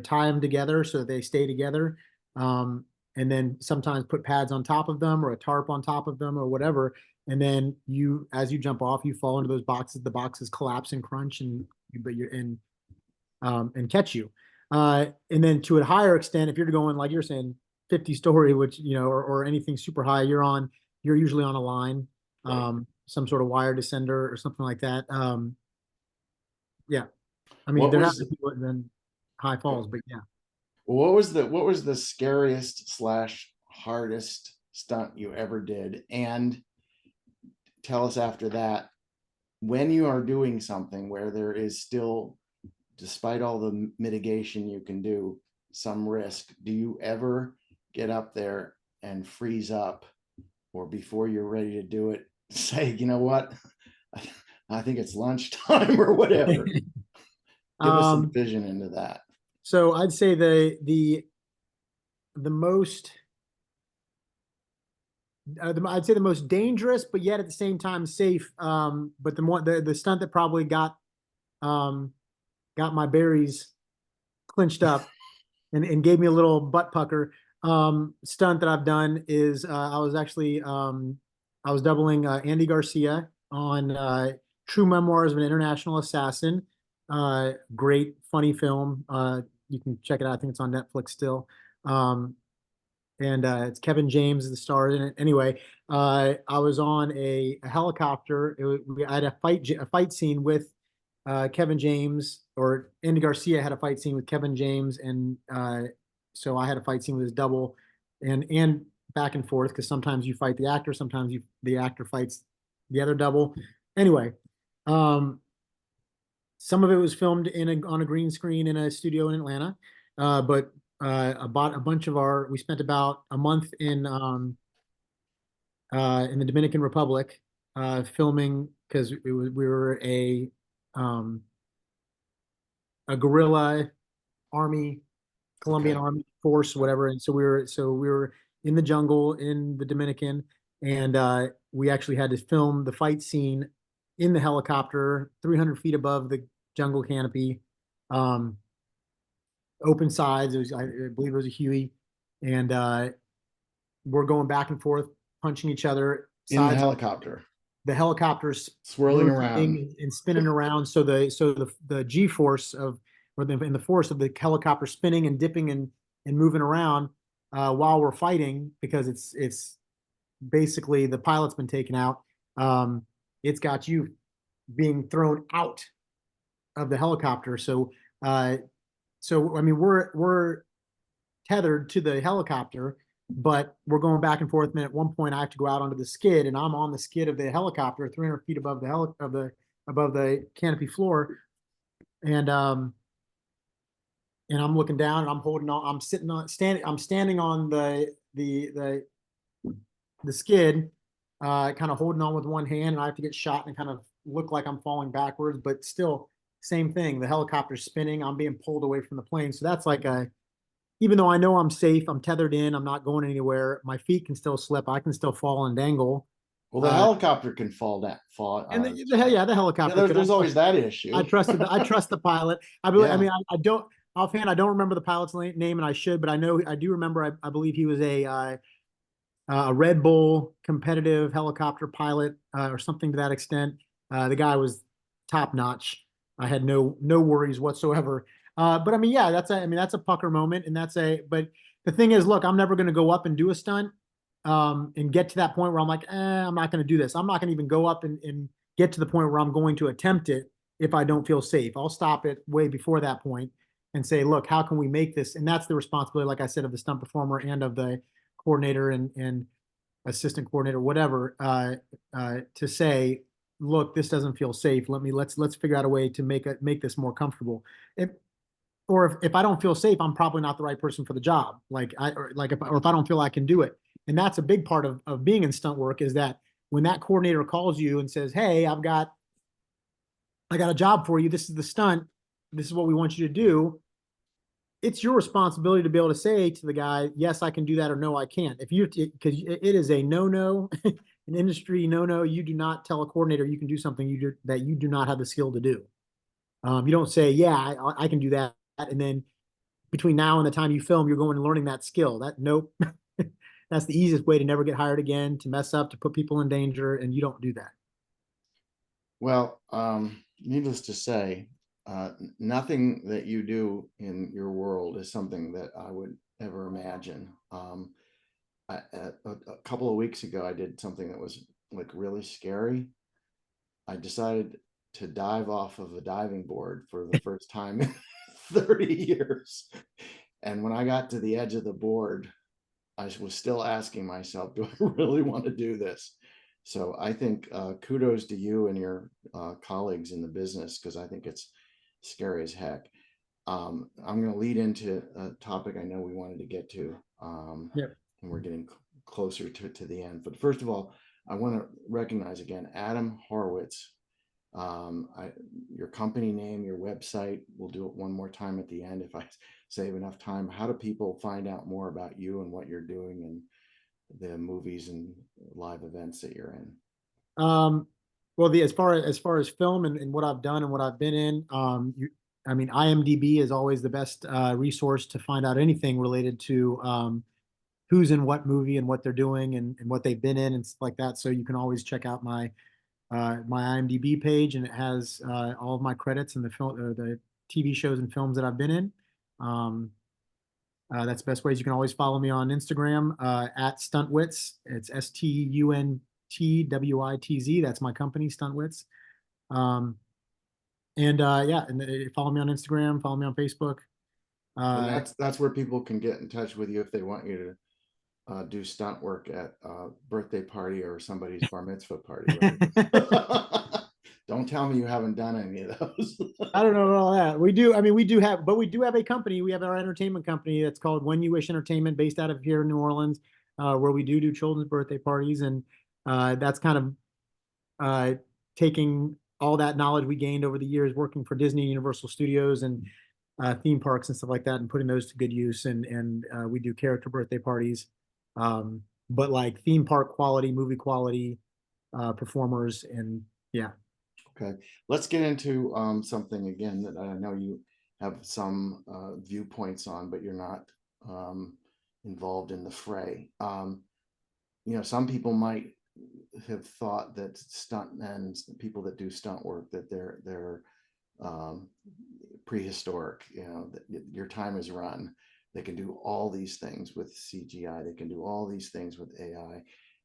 tie them together so that they stay together, and then sometimes put pads on top of them or a tarp on top of them or whatever. And then as you jump off, you fall into those boxes. The boxes collapse and crunch, but you're in, and catch you. And then to a higher extent, if you're going, like you're saying, 50-story, which, or anything super high, you're usually on a line, Right. some sort of wire descender or something like that. Yeah, I mean, What they're not was than high falls, but yeah. what was the scariest slash hardest stunt you ever did? And tell us after that, when you are doing something where there is still, despite all the mitigation you can do, some risk, do you ever get up there and freeze up, or before you're ready to do it, say, you know what, I think it's lunchtime or whatever? Give us some Um, vision into that. so I'd say the most I'd say the most dangerous, but yet at the same time safe. But the stunt that probably um, got my berries clinched up and gave me a little butt pucker. Stunt that I've done is I was doubling Andy Garcia on True Memoirs of an International Assassin. Great, funny film. You can check it out. I think it's on Netflix still. And it's Kevin James is the star in it. Anyway, I was on a helicopter. I had a fight scene with Kevin James, or Andy Garcia had a fight scene with Kevin James, and so I had a fight scene with his double, and back and forth, because sometimes you fight the actor, sometimes the actor fights the other double. Anyway, some of it was filmed on a green screen in a studio in Atlanta, but about a bunch of we spent about a month in the Dominican Republic filming, because we were um, a guerrilla army, Colombian Okay. army force, whatever. And so we were in the jungle in the Dominican, and we actually had to film the fight scene in the helicopter, 300 feet above the jungle canopy, um, open sides. I believe it was a Huey, and we're going back and forth, punching each other, In the sides helicopter, the helicopter's swirling around. rotating and spinning around. So the G force of, or the force of the helicopter spinning and dipping and moving around while we're fighting, because it's basically the pilot's been taken out. It's got you being thrown out of the helicopter. So I mean, we're tethered to the helicopter, but we're going back and forth. And at one point, I have to go out onto the skid, and I'm on the skid of the helicopter, 300 feet above above the canopy floor, and I'm looking down, and I'm holding on. I'm standing on the skid, kind of holding on with one hand, and I have to get shot and kind of look like I'm falling backwards, but still, same thing. The helicopter's spinning. I'm being pulled away from the plane. So that's like even though I know I'm safe, I'm tethered in, I'm not going anywhere, my feet can still slip, I can still fall and dangle. Well, the Uh, helicopter can fall down. Fall. and yeah, the Yeah, helicopter there's, could. there's always that issue. I trust the pilot. I Yeah. mean, I don't offhand. I don't remember the pilot's name, and I should, but I do remember. I believe he was a Red Bull competitive helicopter pilot, or something to that extent. The guy was top notch. I had no worries whatsoever. But I mean, yeah, that's a pucker moment, and but the thing is, look, I'm never going to go up and do a stunt, and get to that point where I'm like, I'm not going to do this. I'm not going to even go up and get to the point where I'm going to attempt it if I don't feel safe. I'll stop it way before that point and say, look, how can we make this? And that's the responsibility, like I said, of the stunt performer and of the coordinator and assistant coordinator, whatever, to say, look, this doesn't feel safe. Let's figure out a way to make this more comfortable. If I don't feel safe, I'm probably not the right person for the job. If I don't feel I can do it. And that's a big part of being in stunt work, is that when that coordinator calls you and says, hey, I got a job for you. This is the stunt. This is what we want you to do. It's your responsibility to be able to say to the guy, yes, I can do that, or no, I can't. Because it is a no, an industry no. You do not tell a coordinator you can do something that you do not have the skill to do. You don't say, yeah, I can do that. And then between now and the time you film, you're going and learning that skill. Nope. That's the easiest way to never get hired again, to mess up, to put people in danger. And you don't do that. Well, needless to say, nothing that you do in your world is something that I would ever imagine. A couple of weeks ago, I did something that was like really scary. I decided to dive off of a diving board for the first time in 30 years. And when I got to the edge of the board, I was still asking myself, do I really want to do this? So I think kudos to you and your colleagues in the business, because I think it's scary as heck. I'm going to lead into a topic I know we wanted to get to, Yep. and we're getting closer to the end. But first of all, I want to recognize again Adam Horwitz. Your company name, your website. We'll do it one more time at the end if I save enough time. How do people find out more about you and what you're doing and the movies and live events that you're in? Well, as far as film and what I've done and what I've been in, I mean, IMDb is always the best resource to find out anything related to who's in what movie and what they're doing and what they've been in and stuff like that. So you can always check out my IMDb page, and it has all of my credits and the film or the TV shows and films that I've been in. Um, that's the best ways. You can always follow me on Instagram at Stuntwitz. It's STUNTWITZ. That's my company, Stuntwitz. Um, and yeah, and follow me on Instagram, follow me on Facebook. And Uh, that's where people can get in touch with you if they want you to do stunt work at a birthday party or somebody's bar mitzvah party, right? Don't tell me you haven't done any of those. I don't know about all that. We do. I mean, we do have, but we do have a company. We have our entertainment company that's called When You Wish Entertainment, based out of here in New Orleans, where we do children's birthday parties, and that's kind of uh, taking all that knowledge we gained over the years working for Disney, Universal Studios, and theme parks and stuff like that, and putting those to good use. And we do character birthday parties, but like theme park quality, movie quality performers, and yeah. Okay, let's get into something again that I know you have some viewpoints on, but you're not involved in the fray. Some people might have thought that stuntmen, people that do stunt work, that they're um, prehistoric. That your time is run. They can do all these things with CGI. They can do all these things with AI.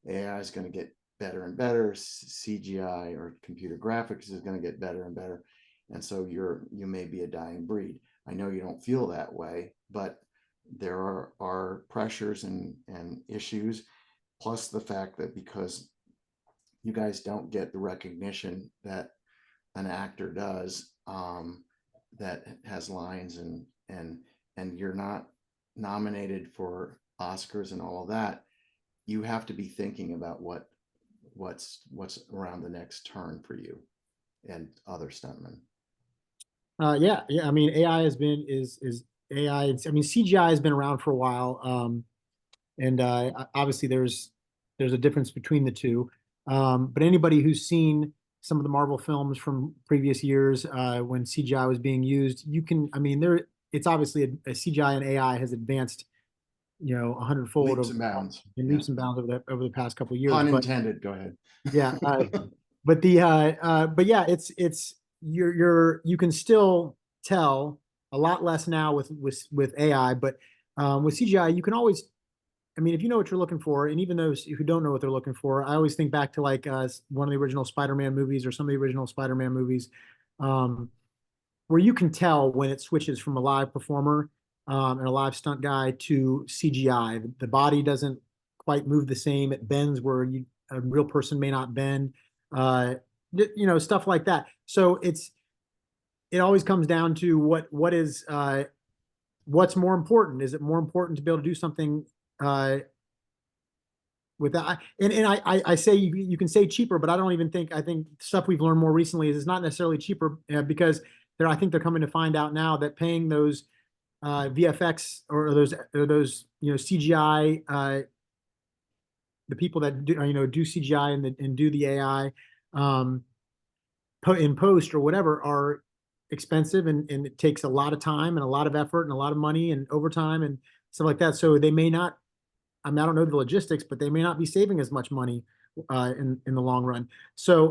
AI is going to get better and better. CGI or computer graphics is going to get better and better. And so you may be a dying breed. I know you don't feel that way, but there are pressures and issues, plus the fact that because you guys don't get the recognition that an actor does, that has lines and you're not nominated for Oscars and all of that, you have to be thinking about what's around the next turn for you and other stuntmen. Yeah, yeah. I mean, AI has been is AI. I mean, CGI has been around for a while, and obviously there's a difference between the two. But anybody who's seen some of the Marvel films from previous years when CGI was being used, you can. I mean, it's obviously a CGI and AI has advanced, 100-fold Leaps over and bounds. in Yeah. leaps and bounds over the past couple of years. Pun But intended. Go ahead. yeah, but yeah, it's you can still tell a lot less now with AI, but with CGI you can always, I mean, if you know what you're looking for, and even those who don't know what they're looking for, I always think back to like one of the original Spider-Man movies or some of the original Spider-Man movies, um, where you can tell when it switches from a live performer and a live stunt guy to CGI. The body doesn't quite move the same. It bends where a real person may not bend. Uh, stuff like that. So it always comes down to what's more important. Is it more important to be able to do something with that? And I say you can say cheaper, but I don't even think, I think stuff we've learned more recently is it's not necessarily cheaper because I think they're coming to find out now that paying those VFX or those CGI, the people that do CGI and do the AI in post or whatever are expensive, and it takes a lot of time and a lot of effort and a lot of money and overtime and stuff like that. So they may not, I mean, I don't know the logistics, but they may not be saving as much money in the long run. So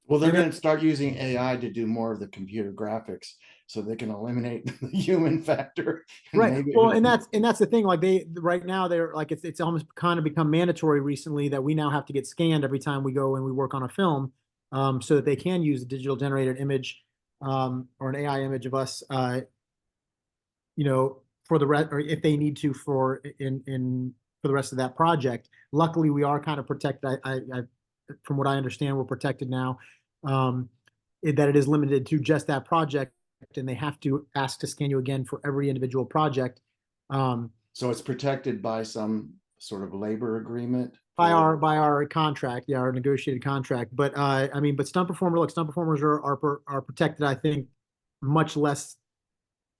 Well, they're and then going to start using AI to do more of the computer graphics so they can eliminate the human factor and right. maybe Well, and that's the thing. Like they right now they're like it's almost kind of become mandatory recently that we now have to get scanned every time we go and we work on a film, so that they can use a digital generated image or an AI image of us, for the rest, or if they need to for the rest of that project. Luckily, we are kind of protected. From what I understand, we're protected now. That it is limited to just that project and they have to ask to scan you again for every individual project. So it's protected by some sort of labor agreement? By our contract, yeah, our negotiated contract. But I mean, but stunt performers are protected, I think, much less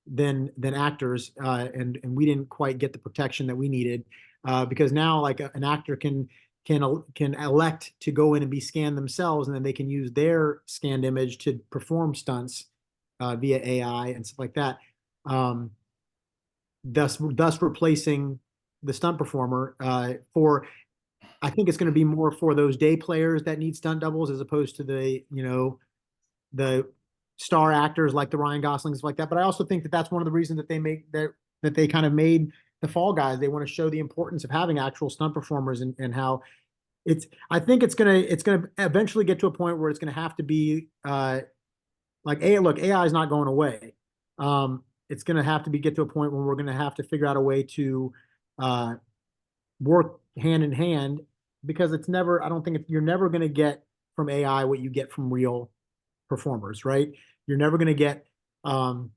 than actors, and we didn't quite get the protection that we needed, because now like an actor can elect to go in and be scanned themselves, and then they can use their scanned image to perform stunts via AI and stuff like that. Thus replacing the stunt performer for. I think it's going to be more for those day players that need stunt doubles, as opposed to the star actors like the Ryan Goslings like that. But I also think that that's one of the reasons that they kind of made the Fall Guys. They want to show the importance of having actual stunt performers, and how I think it's gonna eventually get to a point where it's gonna have to be like AI is not going away. It's gonna have to get to a point where we're gonna have to figure out a way to work hand in hand, because I don't think you're never going to get from AI what you get from real performers, right? You're never going to get the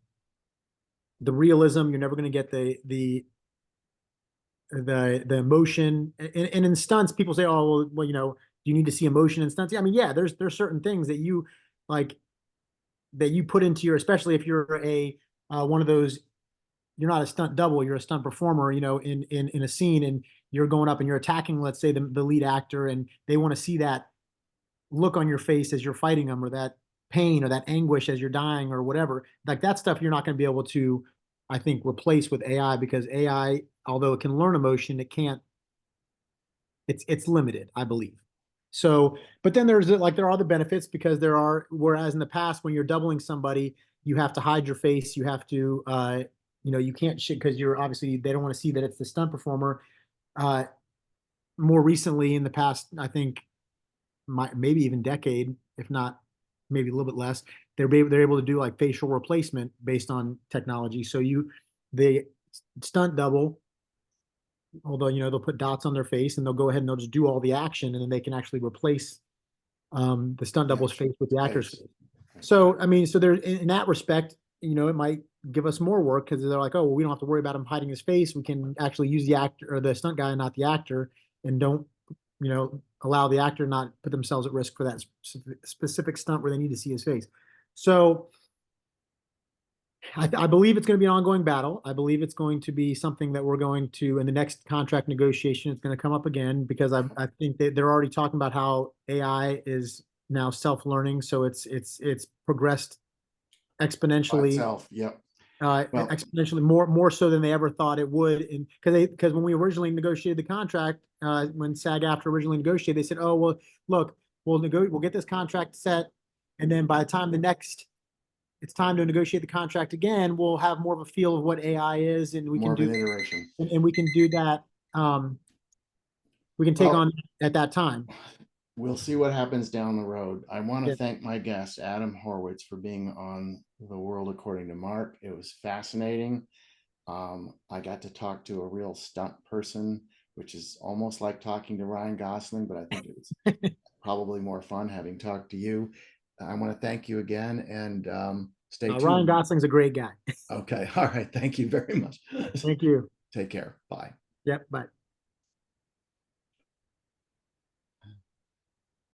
realism. You're never going to get the emotion. And in stunts, people say, "Oh, well, do you need to see emotion in stunts?" I mean, yeah, there's certain things that you like that you put into your, especially if you're one of those. You're not a stunt double, you're a stunt performer, in a scene, and you're going up and you're attacking, let's say, the lead actor, and they want to see that look on your face as you're fighting them, or that pain or that anguish as you're dying or whatever. Like that stuff you're not going to be able to, I think, replace with AI, because AI, although it can learn emotion, it can't, it's limited, I believe. So, but then there are other benefits, because whereas in the past when you're doubling somebody, you have to hide your face, you have to you can't shit, because you're obviously, they don't want to see that it's the stunt performer. More recently, in the past, I think, maybe even decade, if not maybe a little bit less, they're able to do like facial replacement based on technology. So the stunt double, although they'll put dots on their face, and they'll go ahead and they'll just do all the action, and then they can actually replace the stunt double's face with the actor's face. So I mean, so there, in that respect, it might give us more work, because they're like, oh, well, we don't have to worry about him hiding his face. We can actually use the actor or the stunt guy, not the actor, and don't allow the actor not put themselves at risk for that specific stunt where they need to see his face. So I believe it's going to be an ongoing battle. I believe it's going to be something that we're going to, in the next contract negotiation, it's going to come up again, because I think that they're already talking about how AI is now self-learning. So it's progressed exponentially. Itself, yep. Exponentially more so than they ever thought it would. And because when we originally negotiated the contract, when SAG-AFTRA originally negotiated, they said, "Oh, well, look, we'll get this contract set, and then by the time it's time to negotiate the contract again, we'll have more of a feel of what AI is, and we more can of an iteration, and we can do that. We can take on at that time." We'll see what happens down the road. I want to Yeah. thank my guest, Adam Horwitz, for being on The World According to Mark. It was fascinating. I got to talk to a real stunt person, which is almost like talking to Ryan Gosling, but I think it's probably more fun having talked to you. I want to thank you again, and stay tuned. Ryan Gosling's a great guy. Okay. All right. Thank you very much. Thank you. Take care. Bye. Yep. Bye.